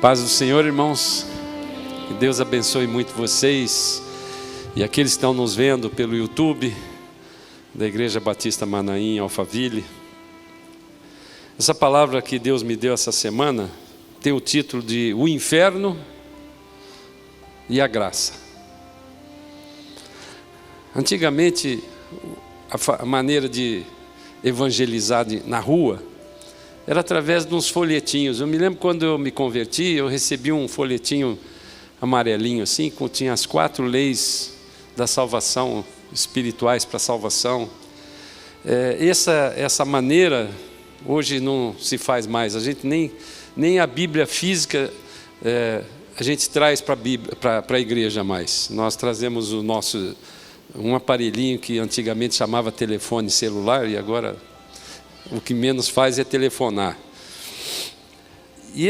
Paz do Senhor, irmãos. Que Deus abençoe muito vocês e aqueles que estão nos vendo pelo YouTube da Igreja Batista Manaim, Alphaville. Essa palavra que Deus me deu essa semana tem o título de O Inferno e a Graça. Antigamente, a maneira de evangelizar na rua era através de uns folhetinhos. Eu me lembro quando eu me converti, eu recebi um folhetinho amarelinho assim, que tinha as 4 leis da salvação, espirituais para a salvação. Essa maneira hoje não se faz mais. A gente nem a Bíblia física a gente traz para a igreja mais. Nós trazemos um aparelhinho que antigamente chamava telefone celular e agora o que menos faz é telefonar. E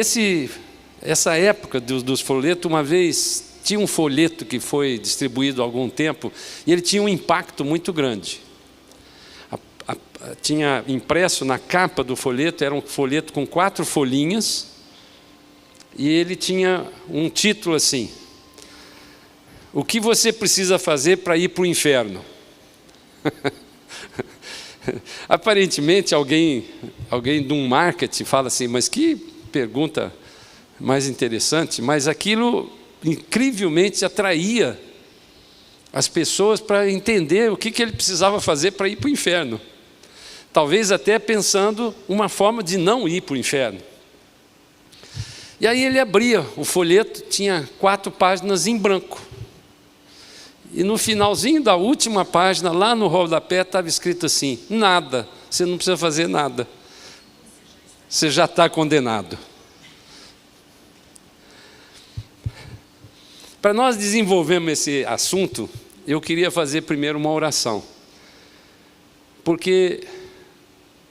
essa época dos folhetos, uma vez tinha um folheto que foi distribuído há algum tempo e ele tinha um impacto muito grande. Tinha impresso na capa do folheto, era um folheto com 4 folhinhas e ele tinha um título assim: o que você precisa fazer para ir para o inferno? Aparentemente alguém de um marketing fala assim, mas que pergunta mais interessante. Mas aquilo incrivelmente atraía as pessoas para entender o que ele precisava fazer para ir para o inferno. Talvez até pensando uma forma de não ir para o inferno. E aí ele abria o folheto, tinha 4 páginas em branco. E no finalzinho da última página, lá no rodapé, estava escrito assim: nada, você não precisa fazer nada, você já está condenado. Para nós desenvolvermos esse assunto, eu queria fazer primeiro uma oração, porque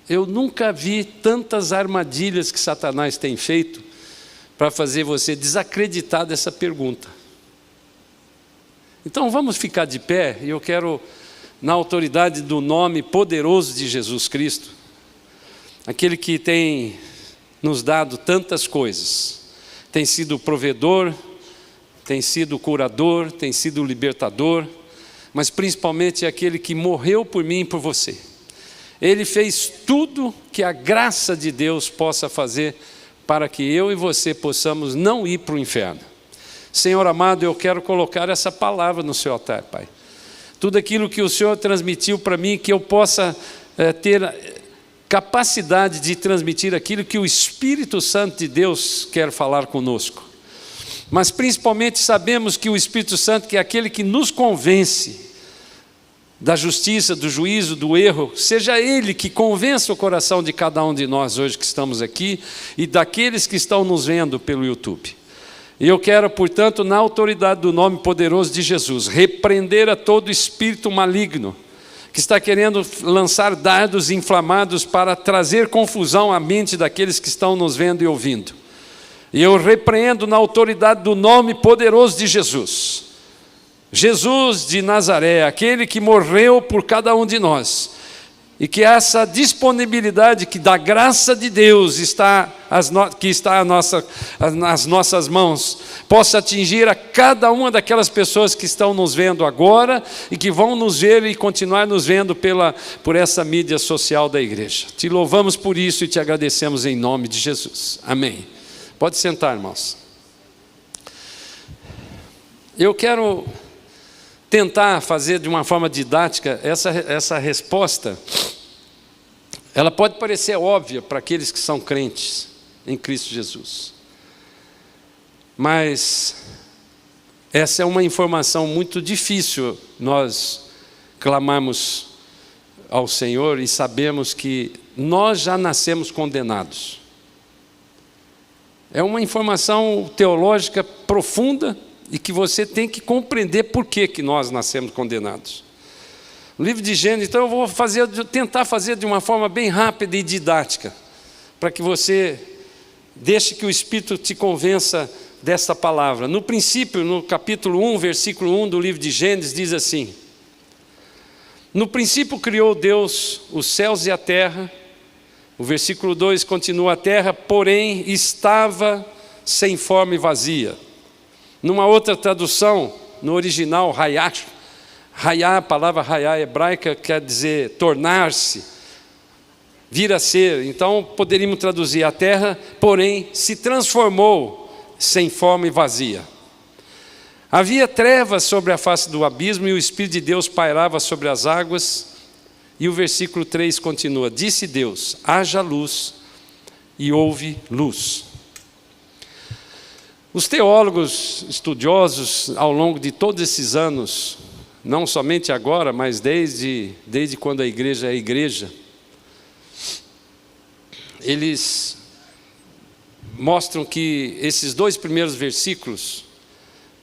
eu nunca vi tantas armadilhas que Satanás tem feito para fazer você desacreditar dessa pergunta. Então vamos ficar de pé e eu quero, na autoridade do nome poderoso de Jesus Cristo, aquele que tem nos dado tantas coisas, tem sido provedor, tem sido curador, tem sido libertador, mas principalmente é aquele que morreu por mim e por você. Ele fez tudo que a graça de Deus possa fazer para que eu e você possamos não ir para o inferno. Senhor amado, eu quero colocar essa palavra no seu altar, Pai. Tudo aquilo que o Senhor transmitiu para mim, que eu possa ter capacidade de transmitir aquilo que o Espírito Santo de Deus quer falar conosco. Mas principalmente sabemos que o Espírito Santo, que é aquele que nos convence da justiça, do juízo, do erro, seja Ele que convença o coração de cada um de nós hoje que estamos aqui e daqueles que estão nos vendo pelo YouTube. E eu quero, portanto, na autoridade do nome poderoso de Jesus, repreender a todo espírito maligno que está querendo lançar dardos inflamados para trazer confusão à mente daqueles que estão nos vendo e ouvindo. E eu repreendo na autoridade do nome poderoso de Jesus. Jesus de Nazaré, aquele que morreu por cada um de nós. E que essa disponibilidade que da graça de Deus que está nas nossas mãos, possa atingir a cada uma daquelas pessoas que estão nos vendo agora e que vão nos ver e continuar nos vendo por essa mídia social da igreja. Te louvamos por isso e te agradecemos em nome de Jesus. Amém. Pode sentar, irmãos. Eu quero tentar fazer de uma forma didática essa resposta. Ela pode parecer óbvia para aqueles que são crentes em Cristo Jesus, mas essa é uma informação muito difícil nós clamarmos ao Senhor e sabemos que nós já nascemos condenados. É uma informação teológica profunda e que você tem que compreender por que nós nascemos condenados. O livro de Gênesis, então eu vou tentar fazer de uma forma bem rápida e didática, para que você deixe que o Espírito te convença dessa palavra. No princípio, no capítulo 1, versículo 1 do livro de Gênesis, diz assim: no princípio criou Deus os céus e a terra. O versículo 2 continua: a terra, porém, estava sem forma e vazia. Numa outra tradução, no original, rayá, a palavra rayá hebraica quer dizer tornar-se, vir a ser. Então poderíamos traduzir: a terra, porém, se transformou sem forma e vazia. Havia trevas sobre a face do abismo e o Espírito de Deus pairava sobre as águas. E o versículo 3 continua: disse Deus, haja luz, e houve luz. Os teólogos estudiosos, ao longo de todos esses anos, não somente agora, mas desde quando a igreja é igreja, eles mostram que esses 2 primeiros versículos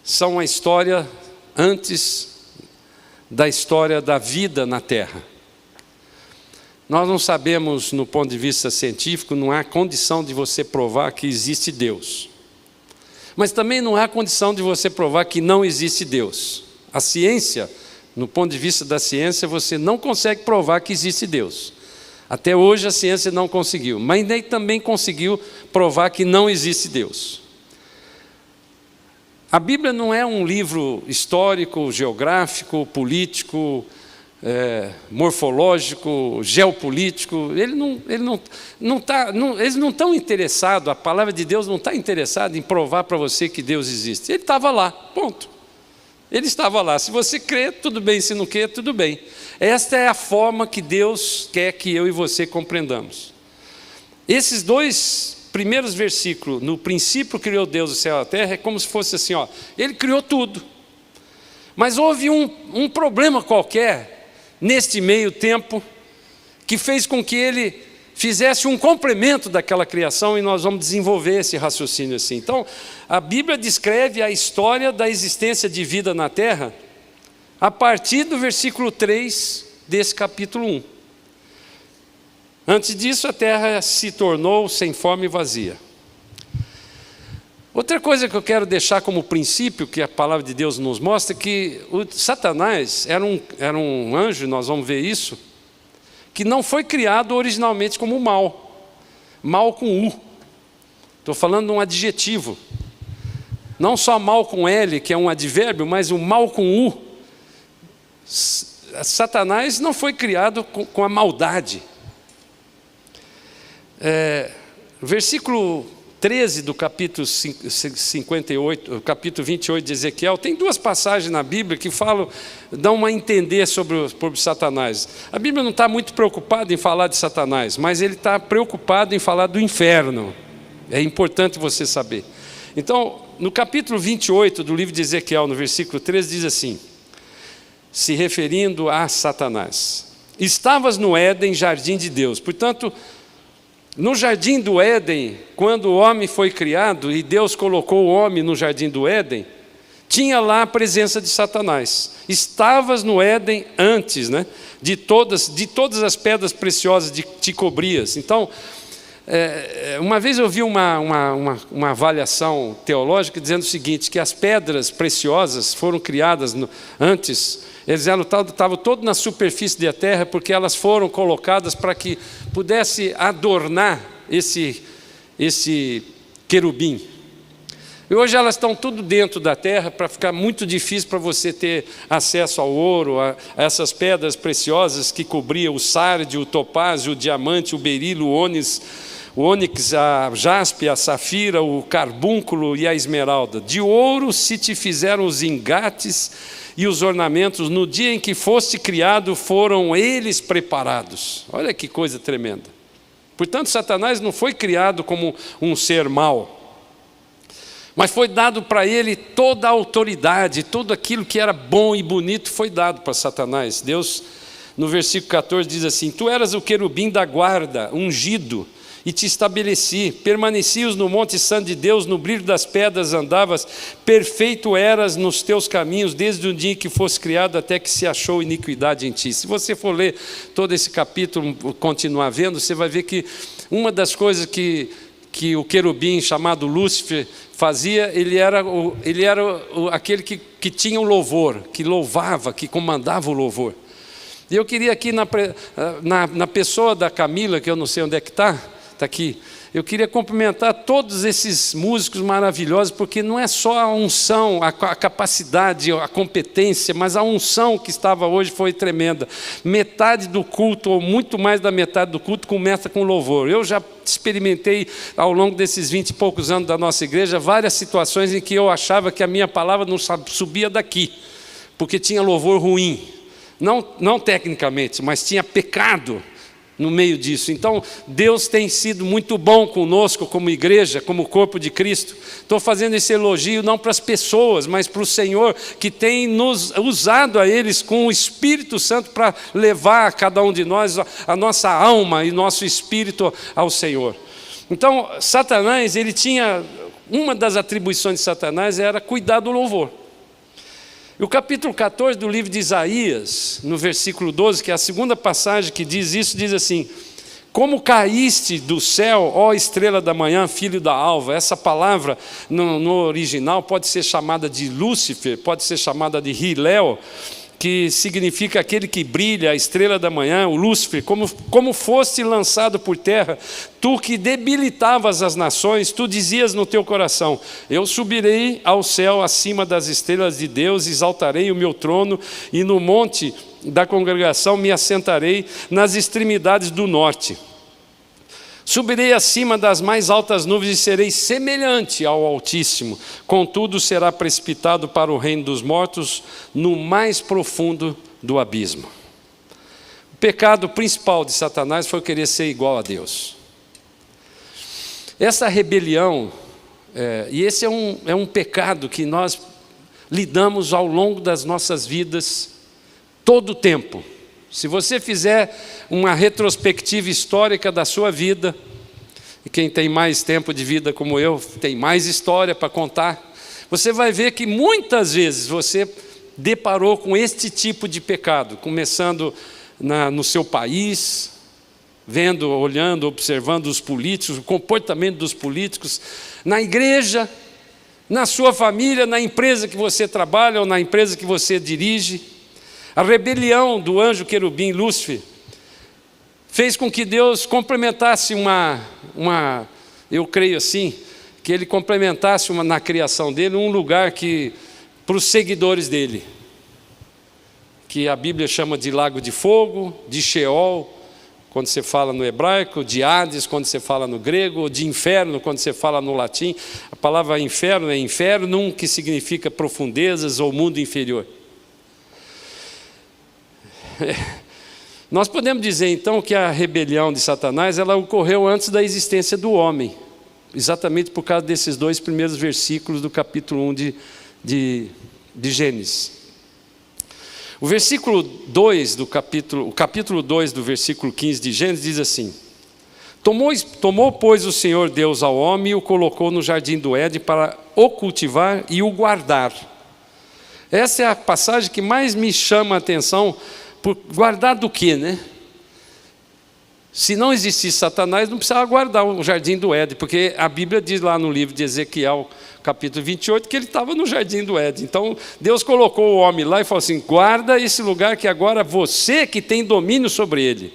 são a história antes da história da vida na terra. Nós não sabemos, no ponto de vista científico, não há condição de você provar que existe Deus. Mas também não há condição de você provar que não existe Deus. A ciência, no ponto de vista da ciência, você não consegue provar que existe Deus. Até hoje a ciência não conseguiu, mas nem também conseguiu provar que não existe Deus. A Bíblia não é um livro histórico, geográfico, político, morfológico, geopolítico. Eles não estão interessados, a palavra de Deus não está interessada em provar para você que Deus existe. Ele estava lá, ponto. Ele estava lá. Se você crê, tudo bem. Se não crê, tudo bem. Esta é a forma que Deus quer que eu e você compreendamos. Esses 2 primeiros versículos, no princípio criou Deus o céu e a terra, é como se fosse assim, Ele criou tudo. Mas houve um problema qualquer neste meio tempo que fez com que Ele fizesse um complemento daquela criação, e nós vamos desenvolver esse raciocínio assim. Então, a Bíblia descreve a história da existência de vida na terra a partir do versículo 3 desse capítulo 1. Antes disso, a terra se tornou sem forma e vazia. Outra coisa que eu quero deixar como princípio, que a palavra de Deus nos mostra, é que o Satanás era um anjo, nós vamos ver isso, que não foi criado originalmente como mal. Mal com U. Estou falando de um adjetivo. Não só mal com L, que é um advérbio, mas o mal com U. Satanás não foi criado com a maldade. Versículo 13 do capítulo 58, capítulo 28 de Ezequiel, tem 2 passagens na Bíblia que dão a entender sobre Satanás. A Bíblia não está muito preocupada em falar de Satanás, mas ele está preocupado em falar do inferno. É importante você saber. Então, no capítulo 28 do livro de Ezequiel, no versículo 13, diz assim, se referindo a Satanás: estavas no Éden, jardim de Deus. Portanto, no jardim do Éden, quando o homem foi criado e Deus colocou o homem no jardim do Éden, tinha lá a presença de Satanás. Estavas no Éden antes, de todas as pedras preciosas que te cobrias. Então, uma vez eu vi uma avaliação teológica dizendo o seguinte, que as pedras preciosas foram criadas antes. Eles estavam todos na superfície da terra, porque elas foram colocadas para que pudesse adornar esse querubim. E hoje elas estão tudo dentro da terra, para ficar muito difícil para você ter acesso ao ouro, a essas pedras preciosas que cobriam o sárdio, o topázio, o diamante, o berilo, o ônix, a jaspe, a safira, o carbúnculo e a esmeralda. De ouro se te fizeram os engates e os ornamentos, no dia em que foste criado, foram eles preparados. Olha que coisa tremenda. Portanto, Satanás não foi criado como um ser mau, mas foi dado para ele toda a autoridade, tudo aquilo que era bom e bonito foi dado para Satanás. Deus, no versículo 14, diz assim, tu eras o querubim da guarda, ungido, e te estabeleci, permanecias no monte santo de Deus, no brilho das pedras andavas, perfeito eras nos teus caminhos, desde o dia em que fosse criado até que se achou iniquidade em ti. Se você for ler todo esse capítulo, continuar vendo, você vai ver que uma das coisas que o querubim chamado Lúcifer fazia, ele era aquele que tinha o louvor, que louvava, que comandava o louvor. E eu queria aqui na pessoa da Camila, que eu não sei onde é que está aqui, eu queria cumprimentar todos esses músicos maravilhosos, porque não é só a unção, a capacidade, a competência, mas a unção que estava hoje foi tremenda. Metade do culto, ou muito mais da metade do culto, começa com louvor. Eu já experimentei, ao longo desses 20 e poucos anos da nossa igreja, várias situações em que eu achava que a minha palavra não subia daqui, porque tinha louvor ruim. Não tecnicamente, mas tinha pecado no meio disso. Então, Deus tem sido muito bom conosco como igreja, como corpo de Cristo. Estou fazendo esse elogio não para as pessoas, mas para o Senhor, que tem nos usado a eles com o Espírito Santo para levar a cada um de nós a nossa alma e nosso espírito ao Senhor. Então, Satanás, ele tinha, uma das atribuições de Satanás era cuidar do louvor. E o capítulo 14 do livro de Isaías, no versículo 12, que é a segunda passagem que diz isso, diz assim: como caíste do céu, ó estrela da manhã, filho da alva. Essa palavra no original pode ser chamada de Lúcifer, pode ser chamada de Hilel, que significa aquele que brilha, a estrela da manhã, o Lúcifer. Como foste lançado por terra, tu que debilitavas as nações, tu dizias no teu coração: eu subirei ao céu acima das estrelas de Deus, exaltarei o meu trono, e no monte da congregação me assentarei nas extremidades do norte. Subirei acima das mais altas nuvens e serei semelhante ao Altíssimo. Contudo, será precipitado para o reino dos mortos, no mais profundo do abismo. O pecado principal de Satanás foi querer ser igual a Deus. Essa rebelião, e esse é um pecado que nós lidamos ao longo das nossas vidas, todo o tempo. Se você fizer uma retrospectiva histórica da sua vida, e quem tem mais tempo de vida como eu, tem mais história para contar, você vai ver que muitas vezes você deparou com este tipo de pecado, começando no seu país, vendo, olhando, observando os políticos, o comportamento dos políticos, na igreja, na sua família, na empresa que você trabalha ou na empresa que você dirige. A rebelião do anjo querubim Lúcifer fez com que Deus complementasse eu creio assim, que ele complementasse na criação dele um lugar para os seguidores dele, que a Bíblia chama de lago de fogo, de Sheol, quando você fala no hebraico, de Hades, quando você fala no grego, de inferno, quando você fala no latim. A palavra inferno é infernum, que significa profundezas ou mundo inferior. Nós podemos dizer então que a rebelião de Satanás ela ocorreu antes da existência do homem, exatamente por causa desses dois primeiros versículos do capítulo 1 de Gênesis. O versículo 2 o capítulo 2 do versículo 15 de Gênesis diz assim: Tomou, pois, o Senhor Deus ao homem e o colocou no jardim do Éden para o cultivar e o guardar. Essa é a passagem que mais me chama a atenção. Por guardar do quê, né? Se não existisse Satanás, não precisava guardar o jardim do Éden, porque a Bíblia diz lá no livro de Ezequiel, capítulo 28, que ele estava no jardim do Éden. Então, Deus colocou o homem lá e falou assim: guarda esse lugar que agora você que tem domínio sobre ele.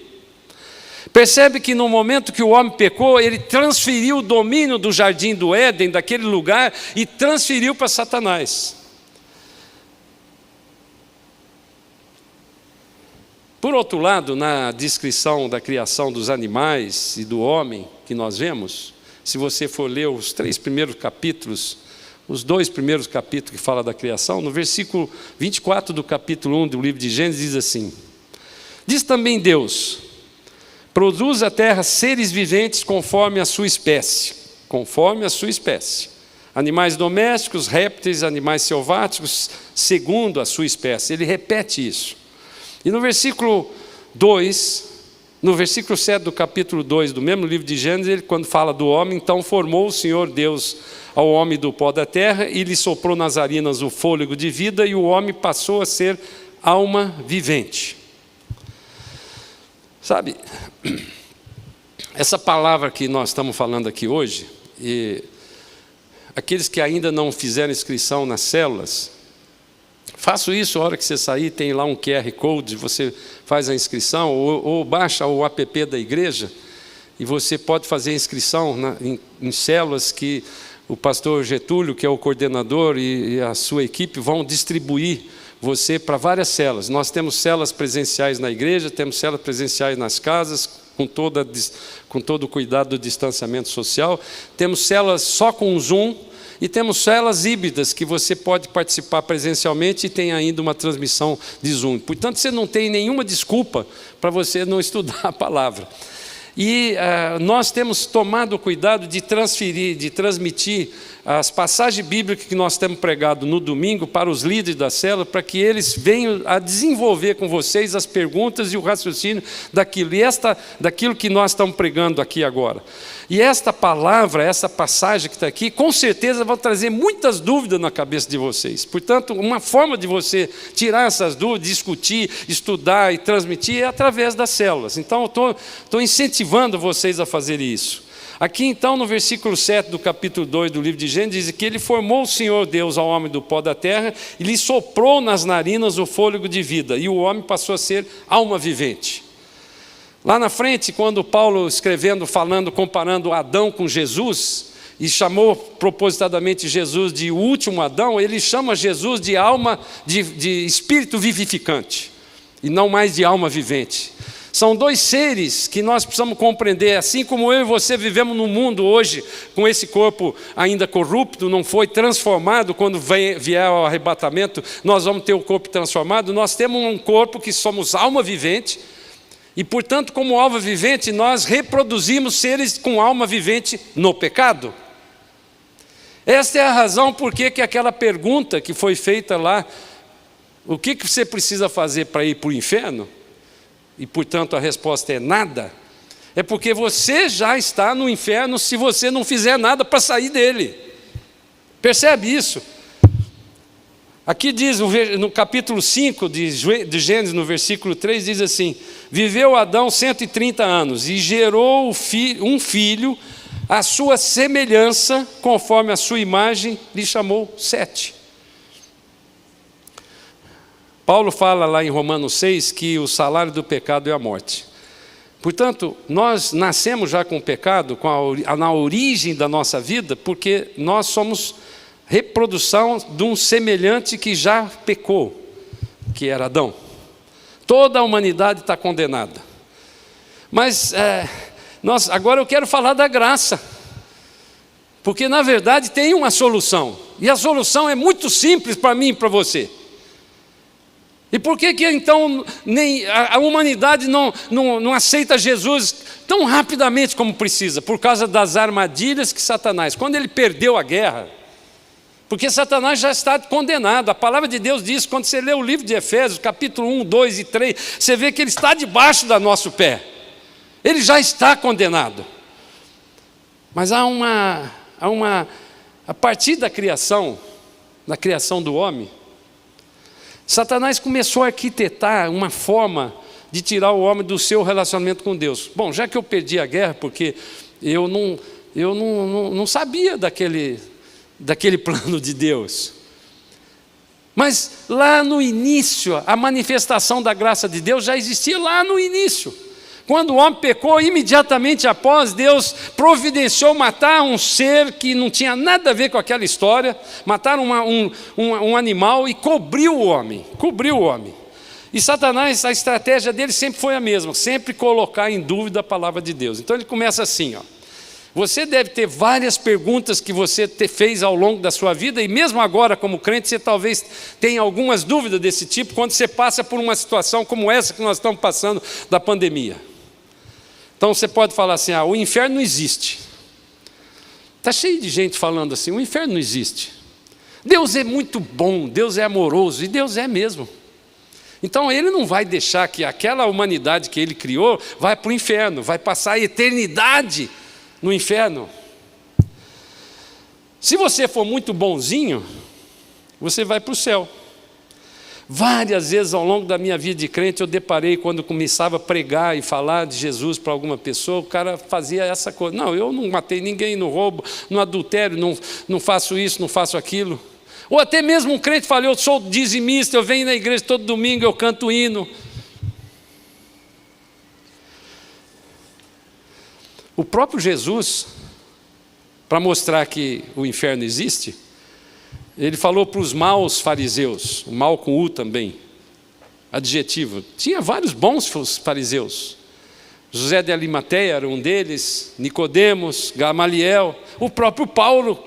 Percebe que no momento que o homem pecou, ele transferiu o domínio do jardim do Éden, daquele lugar, e transferiu para Satanás. Por outro lado, na descrição da criação dos animais e do homem que nós vemos, se você for ler os 3 primeiros capítulos, os 2 primeiros capítulos que fala da criação, no versículo 24 do capítulo 1 do livro de Gênesis diz assim: diz também Deus: produz a terra seres viventes conforme a sua espécie, animais domésticos, répteis, animais selváticos, segundo a sua espécie. Ele repete isso. E no versículo 2, no versículo 7 do capítulo 2 do mesmo livro de Gênesis, ele, quando fala do homem, então formou o Senhor Deus ao homem do pó da terra e lhe soprou nas narinas o fôlego de vida, e o homem passou a ser alma vivente. Sabe, essa palavra que nós estamos falando aqui hoje, e aqueles que ainda não fizeram inscrição nas células, faço isso, a hora que você sair, tem lá um QR Code, você faz a inscrição, ou baixa o app da igreja, e você pode fazer inscrição em células que o pastor Getúlio, que é o coordenador, e a sua equipe vão distribuir você para várias células. Nós temos células presenciais na igreja, temos células presenciais nas casas, com todo o cuidado do distanciamento social. Temos células só com Zoom e temos células híbridas que você pode participar presencialmente e tem ainda uma transmissão de Zoom. Portanto, você não tem nenhuma desculpa para você não estudar a palavra. E nós temos tomado cuidado de transmitir as passagens bíblicas que nós temos pregado no domingo para os líderes da célula, para que eles venham a desenvolver com vocês as perguntas e o raciocínio daquilo que nós estamos pregando aqui agora. E esta palavra, essa passagem que está aqui, com certeza vai trazer muitas dúvidas na cabeça de vocês. Portanto, uma forma de você tirar essas dúvidas, discutir, estudar e transmitir é através das células. Então, eu estou incentivando vocês a fazer isso. Aqui então no versículo 7 do capítulo 2 do livro de Gênesis, diz que ele formou o Senhor Deus ao homem do pó da terra e lhe soprou nas narinas o fôlego de vida, e o homem passou a ser alma vivente. Lá na frente, quando Paulo escrevendo, falando, comparando Adão com Jesus, e chamou propositadamente Jesus de o último Adão, ele chama Jesus de alma, de espírito vivificante, e não mais de alma vivente. São dois seres que nós precisamos compreender. Assim como eu e você vivemos no mundo hoje, com esse corpo ainda corrupto, não foi transformado, quando vier o arrebatamento, nós vamos ter o corpo transformado. Nós temos um corpo que somos alma vivente, e portanto, como alma vivente, nós reproduzimos seres com alma vivente no pecado. Esta é a razão por que aquela pergunta que foi feita lá, o que você precisa fazer para ir para o inferno? E portanto a resposta é nada. É porque você já está no inferno se você não fizer nada para sair dele. Percebe isso? Aqui diz no capítulo 5 de Gênesis, no versículo 3, diz assim: viveu Adão 130 anos e gerou um filho, à sua semelhança, conforme a sua imagem, lhe chamou Sete. Paulo fala lá em Romanos 6 que o salário do pecado é a morte. Portanto, nós nascemos já com o pecado, na origem da nossa vida, porque nós somos reprodução de um semelhante que já pecou, que era Adão. Toda a humanidade está condenada. Mas agora eu quero falar da graça, porque na verdade tem uma solução, e a solução é muito simples para mim e para você. E por que então a humanidade não aceita Jesus tão rapidamente como precisa? Por causa das armadilhas que Satanás, quando ele perdeu a guerra, porque Satanás já está condenado. A palavra de Deus diz, quando você lê o livro de Efésios, capítulo 1, 2 e 3, você vê que ele está debaixo do nosso pé. Ele já está condenado. Mas a partir da criação do homem, Satanás começou a arquitetar uma forma de tirar o homem do seu relacionamento com Deus. Bom, já que eu perdi a guerra, porque eu não sabia daquele plano de Deus. Mas lá no início, a manifestação da graça de Deus já existia lá no início. Quando o homem pecou, imediatamente após, Deus providenciou matar um ser que não tinha nada a ver com aquela história, matar um animal e cobriu o homem. E Satanás, a estratégia dele sempre foi a mesma, sempre colocar em dúvida a palavra de Deus. Então ele começa assim, ó. Você deve ter várias perguntas que você fez ao longo da sua vida, e mesmo agora como crente, você talvez tenha algumas dúvidas desse tipo, quando você passa por uma situação como essa que nós estamos passando da pandemia. Então você pode falar assim, o inferno não existe. Está cheio de gente falando assim, o inferno não existe. Deus é muito bom, Deus é amoroso, e Deus é mesmo. Então ele não vai deixar que aquela humanidade que ele criou vá para o inferno, vai passar a eternidade no inferno. Se você for muito bonzinho, você vai para o céu. Várias vezes ao longo da minha vida de crente eu deparei, quando começava a pregar e falar de Jesus para alguma pessoa, o cara fazia essa coisa: não, eu não matei ninguém, não roubo, não adultério, não faço isso, não faço aquilo. Ou até mesmo um crente fala: eu sou dizimista, eu venho na igreja todo domingo, eu canto hino. O próprio Jesus, para mostrar que o inferno existe, ele falou para os maus fariseus, o mal com U também, adjetivo. Tinha vários bons fariseus. José de Arimateia era um deles, Nicodemos, Gamaliel, o próprio Paulo,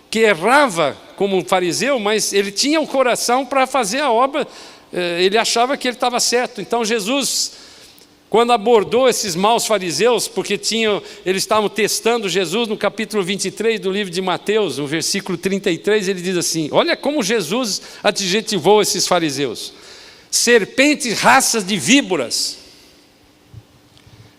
que errava como um fariseu, mas ele tinha o coração para fazer a obra, ele achava que ele estava certo. Então Jesus, quando abordou esses maus fariseus, porque eles estavam testando Jesus, no capítulo 23 do livro de Mateus, no versículo 33, ele diz assim, olha como Jesus adjetivou esses fariseus: serpentes, raças de víboras,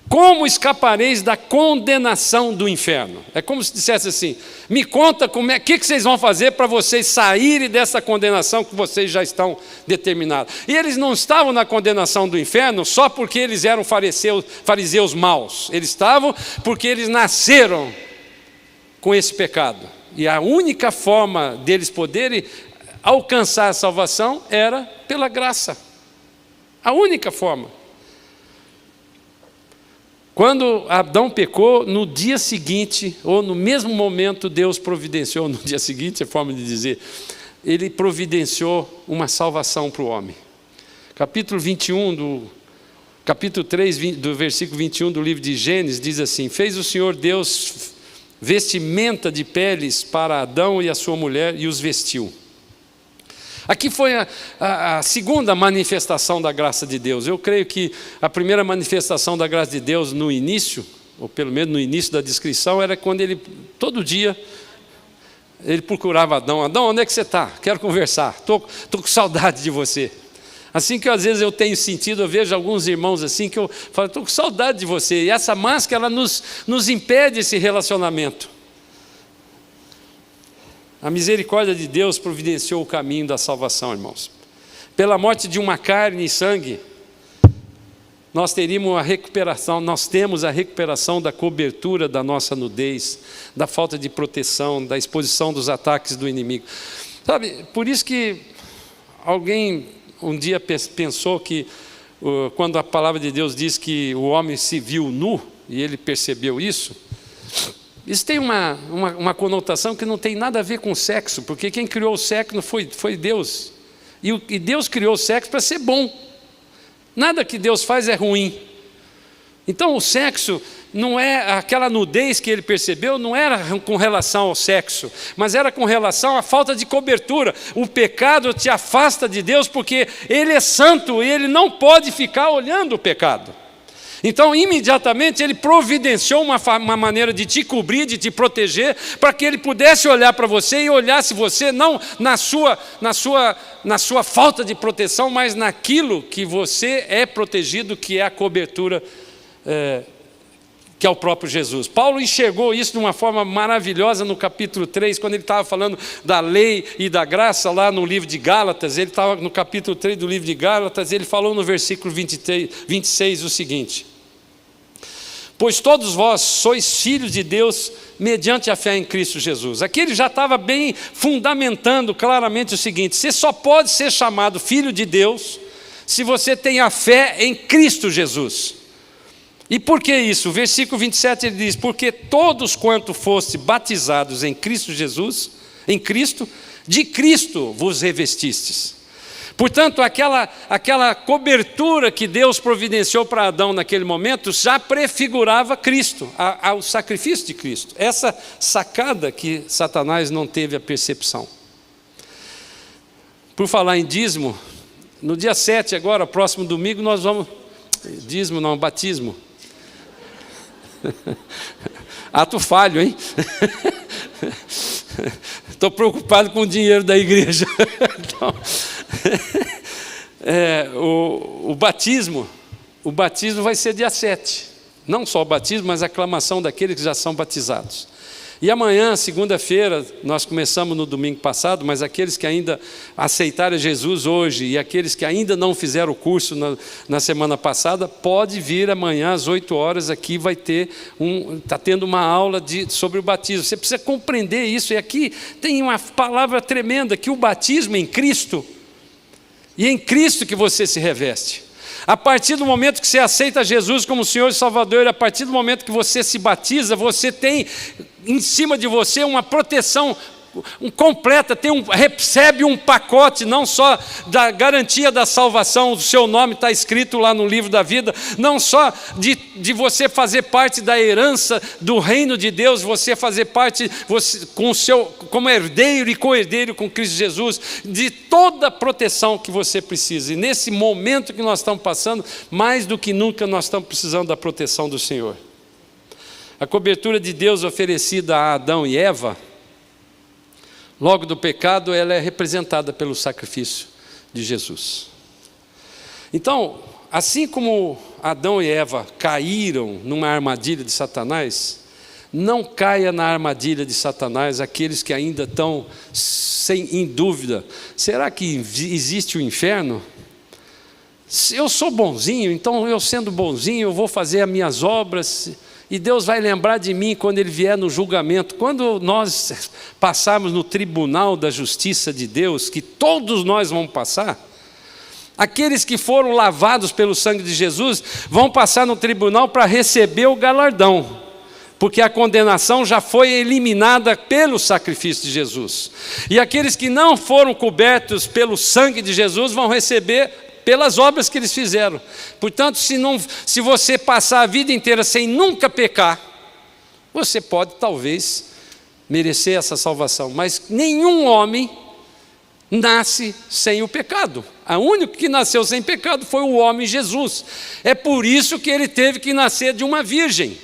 como escapareis da condenação do inferno? É como se dissesse assim, me conta o que vocês vão fazer para vocês saírem dessa condenação que vocês já estão determinados. E eles não estavam na condenação do inferno só porque eles eram fariseus maus. Eles estavam porque eles nasceram com esse pecado. E a única forma deles poderem alcançar a salvação era pela graça. A única forma. Quando Adão pecou, no dia seguinte, ou no mesmo momento, Deus providenciou, no dia seguinte, é forma de dizer, ele providenciou uma salvação para o homem. Capítulo 3, do versículo 21 do livro de Gênesis, diz assim, fez o Senhor Deus vestimenta de peles para Adão e a sua mulher e os vestiu. Aqui foi a segunda manifestação da graça de Deus. Eu creio que a primeira manifestação da graça de Deus no início, ou pelo menos no início da descrição, era quando ele, todo dia, ele procurava Adão. Adão, onde é que você está? Quero conversar, estou com saudade de você. Assim que às vezes eu tenho sentido, eu vejo alguns irmãos assim, que eu falo, estou com saudade de você. E essa máscara, ela nos impede esse relacionamento. A misericórdia de Deus providenciou o caminho da salvação, irmãos. Pela morte de uma carne e sangue, nós temos a recuperação da cobertura da nossa nudez, da falta de proteção, da exposição dos ataques do inimigo. Sabe, por isso que alguém um dia pensou que, quando a palavra de Deus diz que o homem se viu nu, e ele percebeu isso tem uma conotação que não tem nada a ver com sexo, porque quem criou o sexo foi Deus. E Deus criou o sexo para ser bom. Nada que Deus faz é ruim. Então o sexo não é aquela nudez que ele percebeu, não era com relação ao sexo, mas era com relação à falta de cobertura. O pecado te afasta de Deus porque Ele é santo e Ele não pode ficar olhando o pecado. Então, imediatamente, Ele providenciou uma maneira de te cobrir, de te proteger, para que Ele pudesse olhar para você e olhasse você não na sua falta de proteção, mas naquilo que você é protegido, que é a cobertura, que é o próprio Jesus. Paulo enxergou isso de uma forma maravilhosa no capítulo 3, quando ele estava falando da lei e da graça lá no livro de Gálatas. Ele estava no capítulo 3 do livro de Gálatas, ele falou no versículo 26 o seguinte: pois todos vós sois filhos de Deus mediante a fé em Cristo Jesus. Aqui ele já estava bem fundamentando claramente o seguinte: você só pode ser chamado filho de Deus se você tem a fé em Cristo Jesus. E por que isso? O versículo 27 ele diz: porque todos quanto foste batizados em Cristo Jesus, em Cristo, de Cristo vos revestistes. Portanto, aquela cobertura que Deus providenciou para Adão naquele momento já prefigurava Cristo, o sacrifício de Cristo. Essa sacada que Satanás não teve a percepção. Por falar em dízimo, no dia 7 agora, próximo domingo, nós vamos... Dízimo não, batismo. Ato falho, hein? Estou preocupado com o dinheiro da igreja. Então, o batismo vai ser dia 7. Não só o batismo, mas a aclamação daqueles que já são batizados. E amanhã, segunda-feira, nós começamos no domingo passado, mas aqueles que ainda aceitaram Jesus hoje e aqueles que ainda não fizeram o curso na semana passada, pode vir amanhã às 8 horas aqui, está tendo uma aula sobre o batismo. Você precisa compreender isso, e aqui tem uma palavra tremenda, que o batismo é em Cristo, e é em Cristo que você se reveste. A partir do momento que você aceita Jesus como Senhor e Salvador, a partir do momento que você se batiza, você tem em cima de você uma proteção completa, recebe um pacote, não só da garantia da salvação, o seu nome está escrito lá no livro da vida, não só de você fazer parte da herança do reino de Deus, você fazer parte como herdeiro e co-herdeiro com Cristo Jesus, de toda a proteção que você precisa. E nesse momento que nós estamos passando, mais do que nunca nós estamos precisando da proteção do Senhor. A cobertura de Deus oferecida a Adão e Eva, logo do pecado, ela é representada pelo sacrifício de Jesus. Então, assim como Adão e Eva caíram numa armadilha de Satanás, não caia na armadilha de Satanás aqueles que ainda estão em dúvida. Será que existe o inferno? Eu sou bonzinho, então eu sendo bonzinho, eu vou fazer as minhas obras e Deus vai lembrar de mim quando Ele vier no julgamento. Quando nós passarmos no tribunal da justiça de Deus, que todos nós vamos passar, aqueles que foram lavados pelo sangue de Jesus vão passar no tribunal para receber o galardão, porque a condenação já foi eliminada pelo sacrifício de Jesus. E aqueles que não foram cobertos pelo sangue de Jesus vão receber pelas obras que eles fizeram. Portanto, se você passar a vida inteira sem nunca pecar, você pode talvez merecer essa salvação, mas nenhum homem nasce sem o pecado. O único que nasceu sem pecado foi o homem Jesus. É por isso que ele teve que nascer de uma virgem.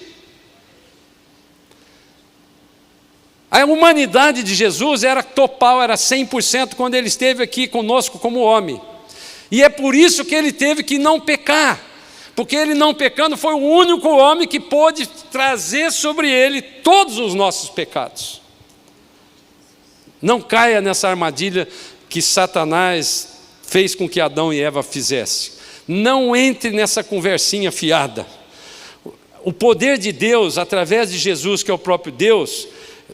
A humanidade de Jesus era total, era 100% quando ele esteve aqui conosco como homem. E é por isso que ele teve que não pecar, porque ele não pecando foi o único homem que pôde trazer sobre ele todos os nossos pecados. Não caia nessa armadilha que Satanás fez com que Adão e Eva fizessem. Não entre nessa conversinha fiada. O poder de Deus, através de Jesus, que é o próprio Deus,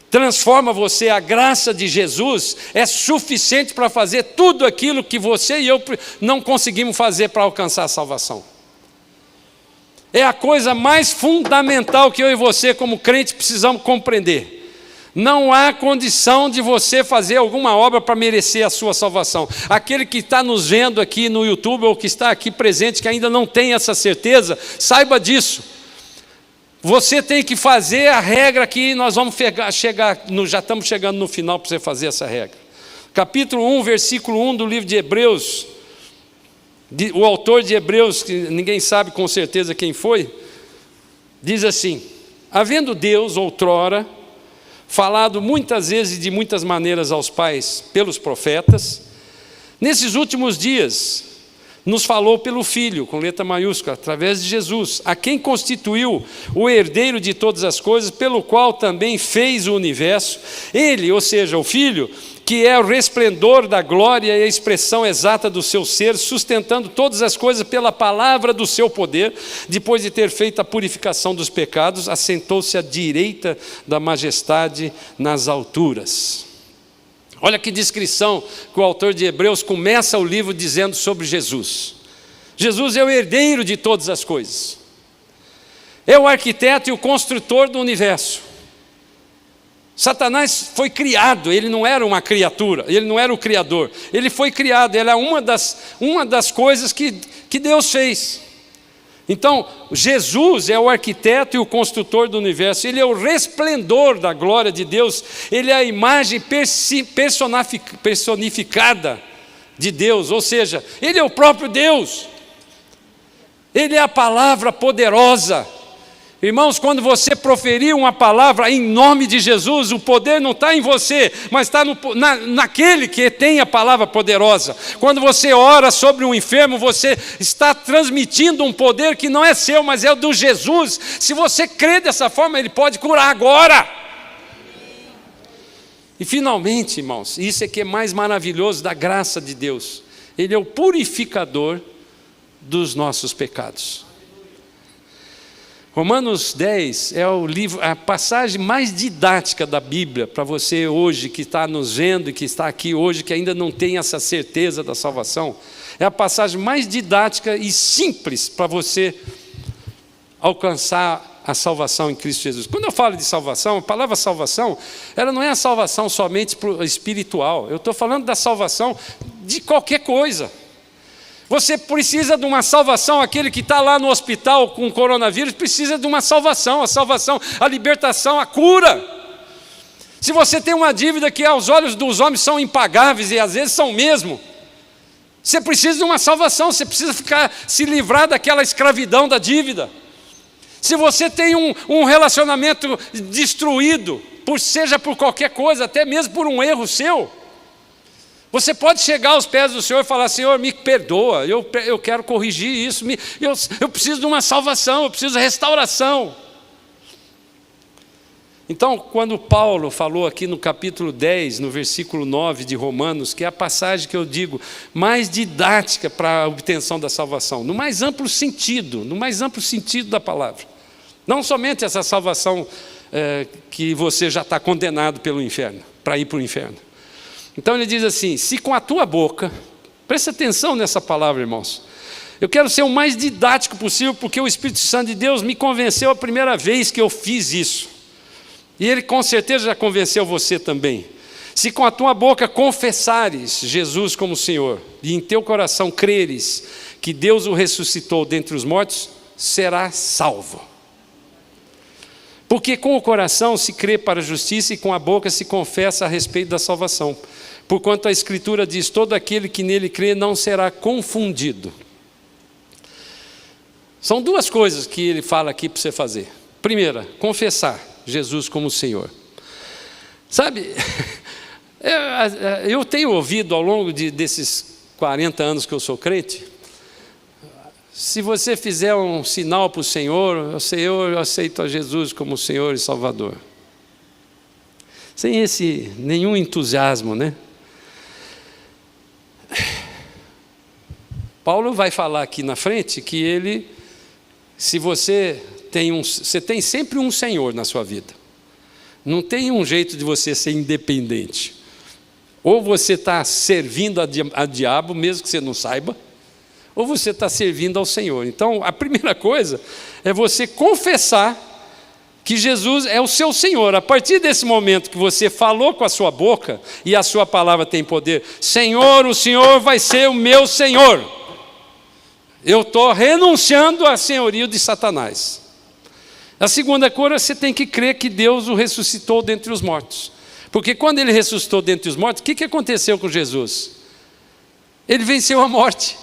transforma você. A graça de Jesus é suficiente para fazer tudo aquilo que você e eu não conseguimos fazer para alcançar a salvação. É a coisa mais fundamental que eu e você como crente precisamos compreender. Não há condição de você fazer alguma obra para merecer a sua salvação. Aquele que está nos vendo aqui no YouTube ou que está aqui presente, que ainda não tem essa certeza, saiba disso. Você tem que fazer a regra que nós vamos já estamos chegando no final para você fazer essa regra. Capítulo 1, versículo 1 do livro de Hebreus, o autor de Hebreus, que ninguém sabe com certeza quem foi, diz assim: havendo Deus outrora falado muitas vezes e de muitas maneiras aos pais pelos profetas, nesses últimos dias nos falou pelo Filho, com letra maiúscula, através de Jesus, a quem constituiu o herdeiro de todas as coisas, pelo qual também fez o universo. Ele, ou seja, o Filho, que é o resplendor da glória e a expressão exata do seu ser, sustentando todas as coisas pela palavra do seu poder, depois de ter feito a purificação dos pecados, assentou-se à direita da majestade nas alturas. Olha que descrição que o autor de Hebreus começa o livro dizendo sobre Jesus. Jesus é o herdeiro de todas as coisas. É o arquiteto e o construtor do universo. Satanás foi criado, ele não era uma criatura, ele não era o criador. Ele foi criado, ele é uma das coisas que Deus fez. Então, Jesus é o arquiteto e o construtor do universo, ele é o resplendor da glória de Deus, ele é a imagem personificada de Deus, ou seja, ele é o próprio Deus, ele é a palavra poderosa. Irmãos, quando você proferir uma palavra em nome de Jesus, o poder não está em você, mas está naquele que tem a palavra poderosa. Quando você ora sobre um enfermo, você está transmitindo um poder que não é seu, mas é o do Jesus. Se você crê dessa forma, Ele pode curar agora. E finalmente, irmãos, isso é que é mais maravilhoso da graça de Deus. Ele é o purificador dos nossos pecados. Romanos 10 é o livro, a passagem mais didática da Bíblia para você hoje que está nos vendo e que está aqui hoje, que ainda não tem essa certeza da salvação. É a passagem mais didática e simples para você alcançar a salvação em Cristo Jesus. Quando eu falo de salvação, a palavra salvação, ela não é a salvação somente espiritual. Eu estou falando da salvação de qualquer coisa. Você precisa de uma salvação, aquele que está lá no hospital com coronavírus precisa de uma salvação, a libertação, a cura. Se você tem uma dívida que aos olhos dos homens são impagáveis, e às vezes são mesmo, você precisa de uma salvação, você precisa se livrar daquela escravidão da dívida. Se você tem um relacionamento destruído, seja por qualquer coisa, até mesmo por um erro seu, você pode chegar aos pés do Senhor e falar: Senhor, me perdoa, eu quero corrigir isso, eu preciso de uma salvação, eu preciso de restauração. Então, quando Paulo falou aqui no capítulo 10, no versículo 9 de Romanos, que é a passagem que eu digo mais didática para a obtenção da salvação, no mais amplo sentido da palavra. Não somente essa salvação que você já está condenado pelo inferno, para ir para o inferno. Então ele diz assim: se com a tua boca, presta atenção nessa palavra, irmãos. Eu quero ser o mais didático possível, porque o Espírito Santo de Deus me convenceu a primeira vez que eu fiz isso. E Ele com certeza já convenceu você também. Se com a tua boca confessares Jesus como Senhor, e em teu coração creres que Deus o ressuscitou dentre os mortos, serás salvo. Porque com o coração se crê para a justiça e com a boca se confessa a respeito da salvação. Porquanto a Escritura diz: todo aquele que nele crê não será confundido. São duas coisas que ele fala aqui para você fazer. Primeira, confessar Jesus como Senhor. Sabe, eu tenho ouvido ao longo desses 40 anos que eu sou crente: se você fizer um sinal para o Senhor, eu aceito a Jesus como Senhor e Salvador. Sem nenhum entusiasmo, né? Paulo vai falar aqui na frente que você tem sempre um Senhor na sua vida. Não tem um jeito de você ser independente. Ou você está servindo a diabo, mesmo que você não saiba, ou você está servindo ao Senhor. Então, a primeira coisa é você confessar que Jesus é o seu Senhor. A partir desse momento que você falou com a sua boca, e a sua palavra tem poder: Senhor, o Senhor vai ser o meu Senhor. Eu estou renunciando à senhorio de Satanás. A segunda coisa, você tem que crer que Deus o ressuscitou dentre os mortos. Porque quando Ele ressuscitou dentre os mortos, o que aconteceu com Jesus? Ele venceu a morte.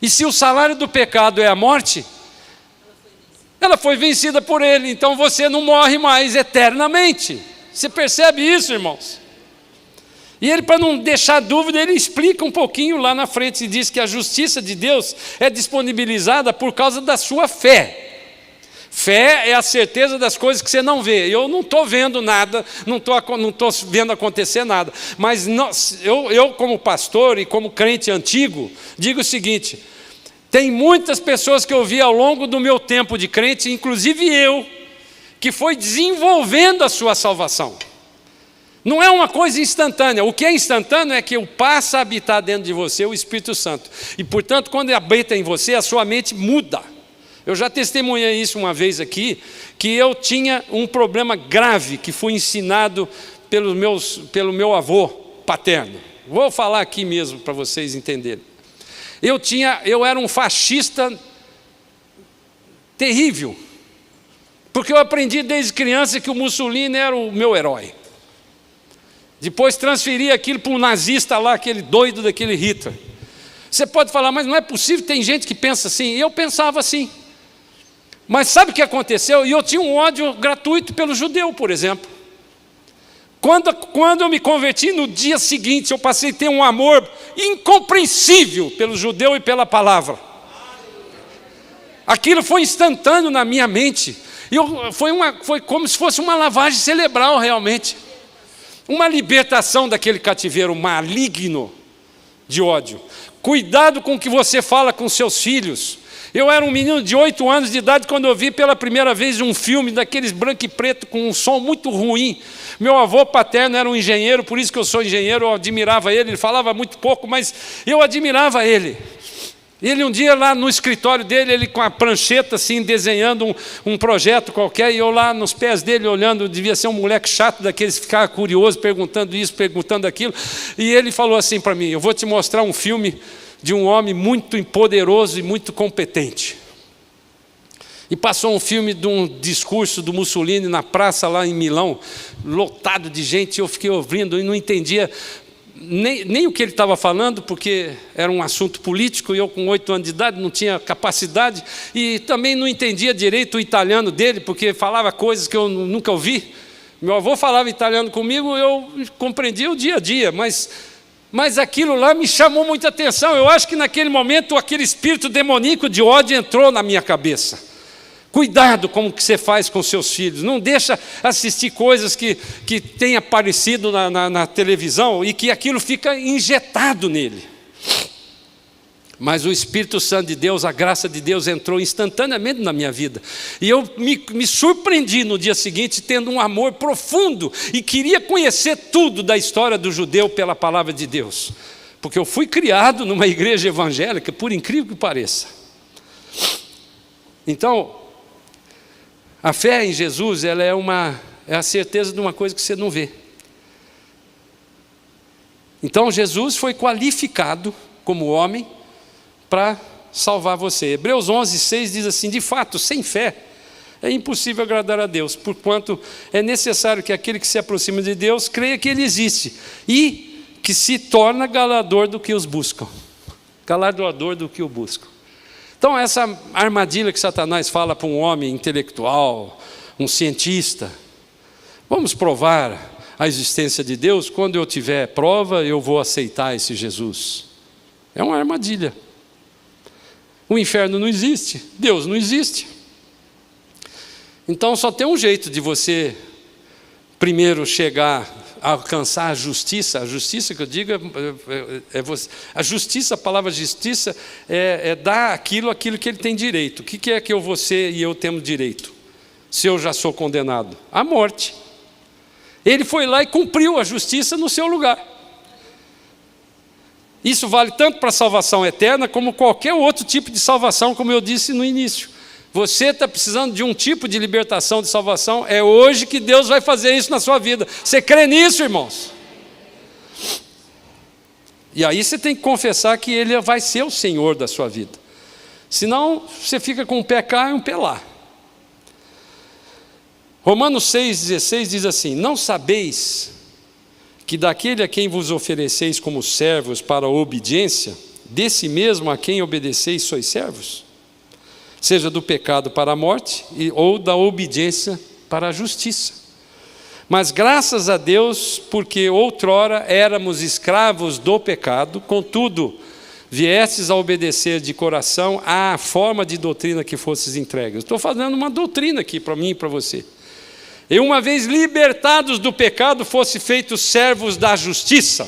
E se o salário do pecado é a morte, ela foi vencida por Ele. Então você não morre mais eternamente. Você percebe isso, irmãos? E ele, para não deixar dúvida, ele explica um pouquinho lá na frente e diz que a justiça de Deus é disponibilizada por causa da sua fé. Fé é a certeza das coisas que você não vê. Eu não estou vendo nada, não estou vendo acontecer nada. Mas eu, como pastor e como crente antigo, digo o seguinte: tem muitas pessoas que eu vi ao longo do meu tempo de crente, inclusive eu, que foi desenvolvendo a sua salvação. Não é uma coisa instantânea. O que é instantâneo é que passa a habitar dentro de você o Espírito Santo. E, portanto, quando ele habita em você, a sua mente muda. Eu já testemunhei isso uma vez aqui, que eu tinha um problema grave que fui ensinado pelo meu avô paterno. Vou falar aqui mesmo para vocês entenderem. Eu era um fascista terrível, porque eu aprendi desde criança que o Mussolini era o meu herói. Depois transferi aquilo para um nazista lá, aquele doido daquele Hitler. Você pode falar: mas não é possível, tem gente que pensa assim. Eu pensava assim. Mas sabe o que aconteceu? E eu tinha um ódio gratuito pelo judeu, por exemplo. Quando eu me converti, no dia seguinte, eu passei a ter um amor incompreensível pelo judeu e pela palavra. Aquilo foi instantâneo na minha mente. Foi como se fosse uma lavagem cerebral, realmente. Uma libertação daquele cativeiro maligno de ódio. Cuidado com o que você fala com seus filhos. Eu era um menino de 8 anos de idade quando eu vi pela primeira vez um filme daqueles branco e preto com um som muito ruim. Meu avô paterno era um engenheiro, por isso que eu sou engenheiro, eu admirava ele falava muito pouco, mas eu admirava ele. Ele um dia lá no escritório dele, ele com a prancheta assim, desenhando um projeto qualquer, e eu lá nos pés dele olhando, devia ser um moleque chato daqueles que ficava curioso, perguntando isso, perguntando aquilo, e ele falou assim para mim: eu vou te mostrar um filme de um homem muito poderoso e muito competente. E passou um filme de um discurso do Mussolini na praça lá em Milão, lotado de gente, eu fiquei ouvindo e não entendia nem o que ele estava falando, porque era um assunto político, e eu com 8 anos de idade não tinha capacidade, e também não entendia direito o italiano dele, porque falava coisas que eu nunca ouvi. Meu avô falava italiano comigo, eu compreendia o dia a dia, mas aquilo lá me chamou muita atenção. Eu acho que naquele momento aquele espírito demoníaco de ódio entrou na minha cabeça. Cuidado com o que você faz com seus filhos. Não deixa assistir coisas que tem aparecido na televisão e que aquilo fica injetado nele. Mas o Espírito Santo de Deus, a graça de Deus entrou instantaneamente na minha vida. E eu me surpreendi no dia seguinte tendo um amor profundo e queria conhecer tudo da história do judeu pela palavra de Deus. Porque eu fui criado numa igreja evangélica, por incrível que pareça. Então, a fé em Jesus, ela é a certeza de uma coisa que você não vê. Então Jesus foi qualificado como homem para salvar você. Hebreus 11:6 diz assim: de fato, sem fé é impossível agradar a Deus, porquanto é necessário que aquele que se aproxima de Deus creia que Ele existe e que se torna galardoador do que os buscam. Galardoador do que o buscam. Então essa armadilha que Satanás fala para um homem intelectual, um cientista: vamos provar a existência de Deus, quando eu tiver prova eu vou aceitar esse Jesus. É uma armadilha. O inferno não existe, Deus não existe. Então só tem um jeito de você primeiro chegar a alcançar a justiça que eu digo é você. A justiça, a palavra justiça é dar aquilo que ele tem direito. O que é que você e eu temos direito, se eu já sou condenado? A morte. Ele foi lá e cumpriu a justiça no seu lugar. Isso vale tanto para a salvação eterna, como qualquer outro tipo de salvação, como eu disse no início. Você está precisando de um tipo de libertação, de salvação, é hoje que Deus vai fazer isso na sua vida. Você crê nisso, irmãos? E aí você tem que confessar que Ele vai ser o Senhor da sua vida. Senão, você fica com um pé cá e um pé lá. Romanos 6,16 diz assim: não sabeis que daquele a quem vos ofereceis como servos para a obediência, desse mesmo a quem obedeceis sois servos? Seja do pecado para a morte, ou da obediência para a justiça. Mas graças a Deus, porque outrora éramos escravos do pecado, contudo, viestes a obedecer de coração à forma de doutrina que fostes entregues. Estou fazendo uma doutrina aqui para mim e para você. E uma vez libertados do pecado, fosse feitos servos da justiça.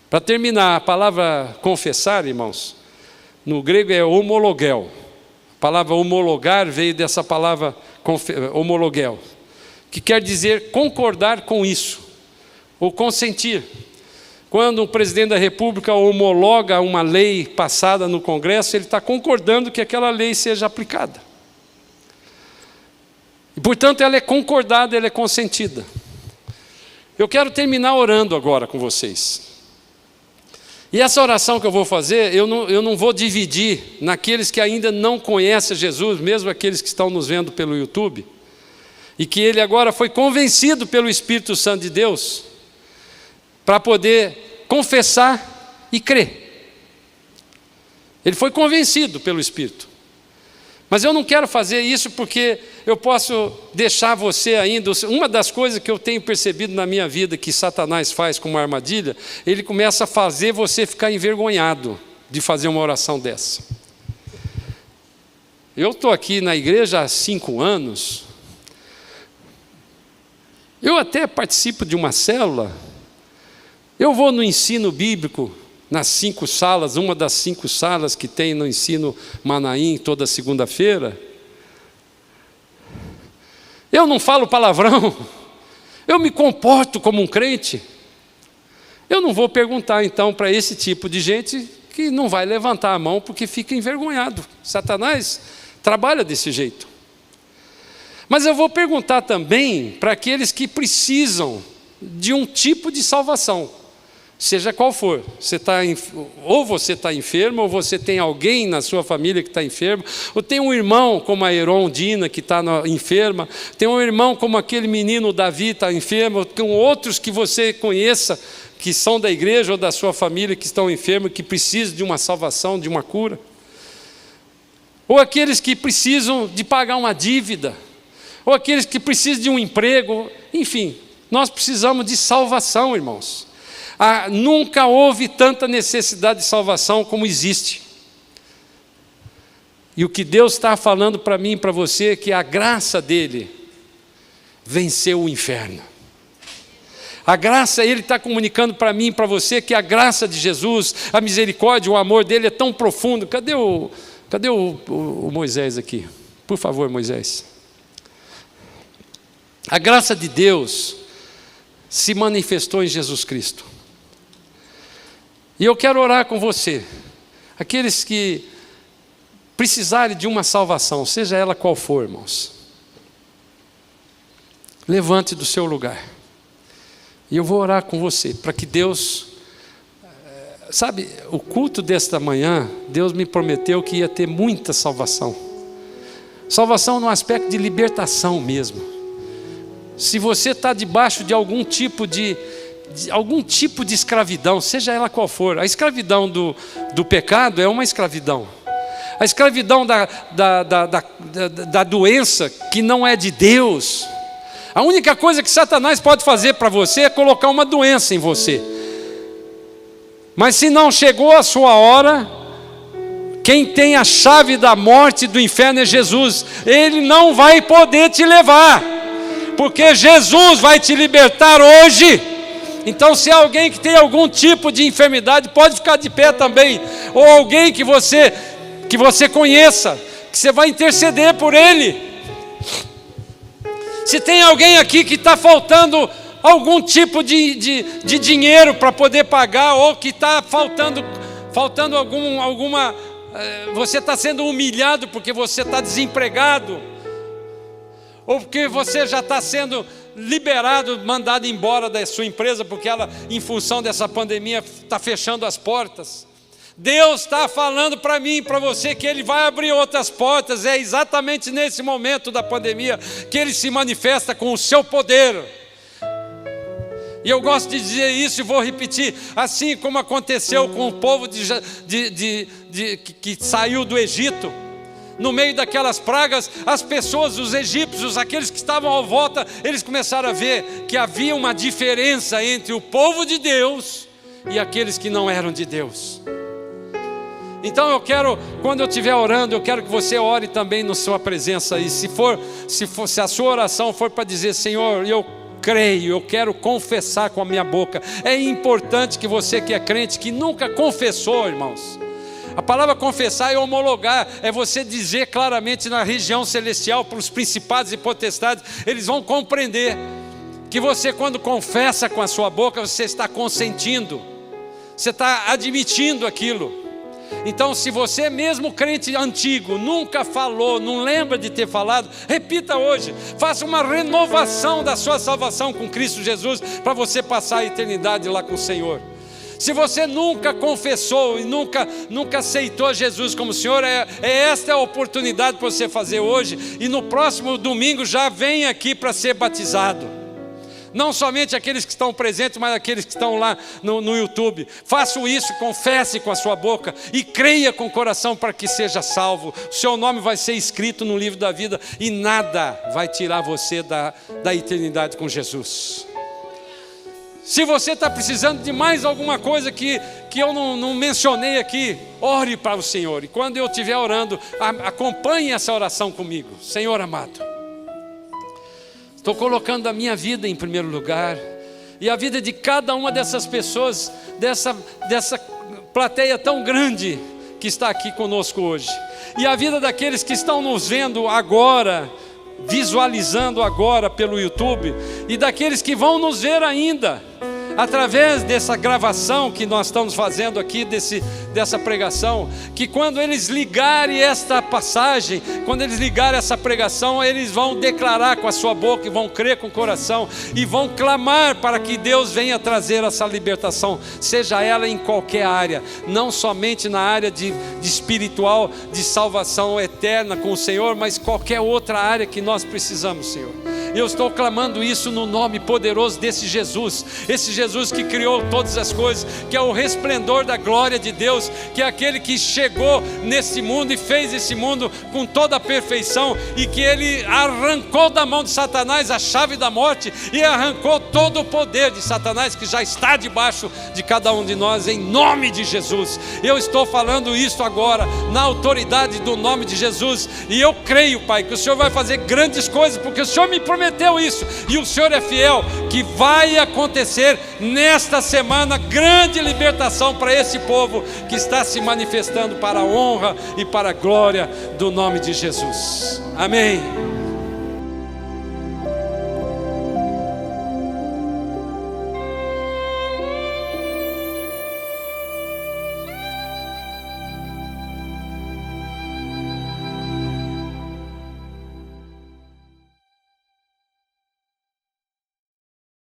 Para terminar, a palavra confessar, irmãos, no grego é homologel. A palavra homologar veio dessa palavra homologel, que quer dizer concordar com isso, ou consentir. Quando o presidente da República homologa uma lei passada no Congresso, ele está concordando que aquela lei seja aplicada. E, portanto, ela é concordada, ela é consentida. Eu quero terminar orando agora com vocês. E essa oração que eu vou fazer, eu não vou dividir naqueles que ainda não conhecem Jesus, mesmo aqueles que estão nos vendo pelo YouTube, e que ele agora foi convencido pelo Espírito Santo de Deus, para poder confessar e crer. Ele foi convencido pelo Espírito. Mas eu não quero fazer isso porque eu posso deixar você ainda. Uma das coisas que eu tenho percebido na minha vida que Satanás faz com uma armadilha, ele começa a fazer você ficar envergonhado de fazer uma oração dessa. Eu estou aqui na igreja há 5 anos. Eu até participo de uma célula. Eu vou no ensino bíblico nas 5 salas, uma das 5 salas que tem no ensino Manaim toda segunda-feira. Eu não falo palavrão, eu me comporto como um crente. Eu não vou perguntar então para esse tipo de gente que não vai levantar a mão porque fica envergonhado. Satanás trabalha desse jeito. Mas eu vou perguntar também para aqueles que precisam de um tipo de salvação, seja qual for. Ou você está enfermo, ou você tem alguém na sua família que está enfermo, ou tem um irmão como a Erondina que está enferma, tem um irmão como aquele menino Davi está enfermo, tem outros que você conheça que são da igreja ou da sua família que estão enfermos, que precisam de uma salvação, de uma cura. Ou aqueles que precisam de pagar uma dívida, ou aqueles que precisam de um emprego, enfim, nós precisamos de salvação, irmãos. Nunca houve tanta necessidade de salvação como existe. E o que Deus está falando para mim e para você é que a graça dele venceu o inferno. A graça, ele está comunicando para mim e para você que a graça de Jesus, a misericórdia, o amor dele é tão profundo. Cadê o Moisés aqui? Por favor, Moisés. A graça de Deus se manifestou em Jesus Cristo. E eu quero orar com você. Aqueles que precisarem de uma salvação, seja ela qual for, irmãos. Levante do seu lugar. E eu vou orar com você, para que Deus... Sabe, o culto desta manhã, Deus me prometeu que ia ter muita salvação. Salvação no aspecto de libertação mesmo. Se você está debaixo de algum tipo de escravidão, seja ela qual for. A escravidão do pecado é uma escravidão. A escravidão da doença que não é de Deus. A única coisa que Satanás pode fazer para você é colocar uma doença em você. Mas se não chegou a sua hora, quem tem a chave da morte e do inferno é Jesus. Ele não vai poder te levar, porque Jesus vai te libertar hoje. Então, se alguém que tem algum tipo de enfermidade, pode ficar de pé também. Ou alguém que você conheça, que você vai interceder por ele. Se tem alguém aqui que está faltando algum tipo de dinheiro para poder pagar, ou que está faltando alguma... Você está sendo humilhado porque você está desempregado, ou porque você já está sendo liberado, mandado embora da sua empresa, porque ela, em função dessa pandemia, está fechando as portas. Deus está falando para mim e para você que Ele vai abrir outras portas. É exatamente nesse momento da pandemia que Ele se manifesta com o seu poder. E eu gosto de dizer isso e vou repetir, assim como aconteceu com o povo que saiu do Egito. No meio daquelas pragas, as pessoas, os egípcios, aqueles que estavam à volta, eles começaram a ver que havia uma diferença entre o povo de Deus e aqueles que não eram de Deus. Então eu quero, quando eu estiver orando, eu quero que você ore também na sua presença. E se a sua oração for para dizer: Senhor, eu creio, eu quero confessar com a minha boca. É importante que você que é crente, que nunca confessou, irmãos. A palavra confessar é homologar, é você dizer claramente na região celestial para os principados e potestades. Eles vão compreender que você, quando confessa com a sua boca, você está consentindo, você está admitindo aquilo. Então, se você mesmo crente antigo nunca falou, não lembra de ter falado, repita hoje, faça uma renovação da sua salvação com Cristo Jesus, para você passar a eternidade lá com o Senhor. Se você nunca confessou e nunca aceitou Jesus como Senhor, esta é a oportunidade para você fazer hoje, e no próximo domingo já vem aqui para ser batizado. Não somente aqueles que estão presentes, mas aqueles que estão lá no YouTube. Faça isso, confesse com a sua boca e creia com o coração para que seja salvo. O seu nome vai ser escrito no livro da vida e nada vai tirar você da eternidade com Jesus. Se você está precisando de mais alguma coisa que eu não mencionei aqui, ore para o Senhor. E quando eu estiver orando, acompanhe essa oração comigo. Senhor amado, estou colocando a minha vida em primeiro lugar, e a vida de cada uma dessas pessoas, dessa plateia tão grande que está aqui conosco hoje, e a vida daqueles que estão nos vendo agora, visualizando agora pelo YouTube, e daqueles que vão nos ver ainda através dessa gravação que nós estamos fazendo aqui, dessa pregação, que quando eles ligarem esta passagem, quando eles ligarem essa pregação, eles vão declarar com a sua boca, e vão crer com o coração, e vão clamar para que Deus venha trazer essa libertação, seja ela em qualquer área, não somente na área de espiritual, de salvação eterna com o Senhor, mas qualquer outra área que nós precisamos, Senhor. Eu estou clamando isso no nome poderoso desse Jesus, esse Jesus que criou todas as coisas, que é o resplendor da glória de Deus, que é aquele que chegou nesse mundo e fez esse mundo com toda a perfeição, e que Ele arrancou da mão de Satanás a chave da morte, e arrancou todo o poder de Satanás, que já está debaixo de cada um de nós, em nome de Jesus. Eu estou falando isso agora, na autoridade do nome de Jesus, e eu creio, Pai, que o Senhor vai fazer grandes coisas, porque o Senhor me prometeu isso, e o Senhor é fiel, que vai acontecer nesta semana grande libertação para esse povo que está se manifestando para a honra e para a glória do nome de Jesus. Amém.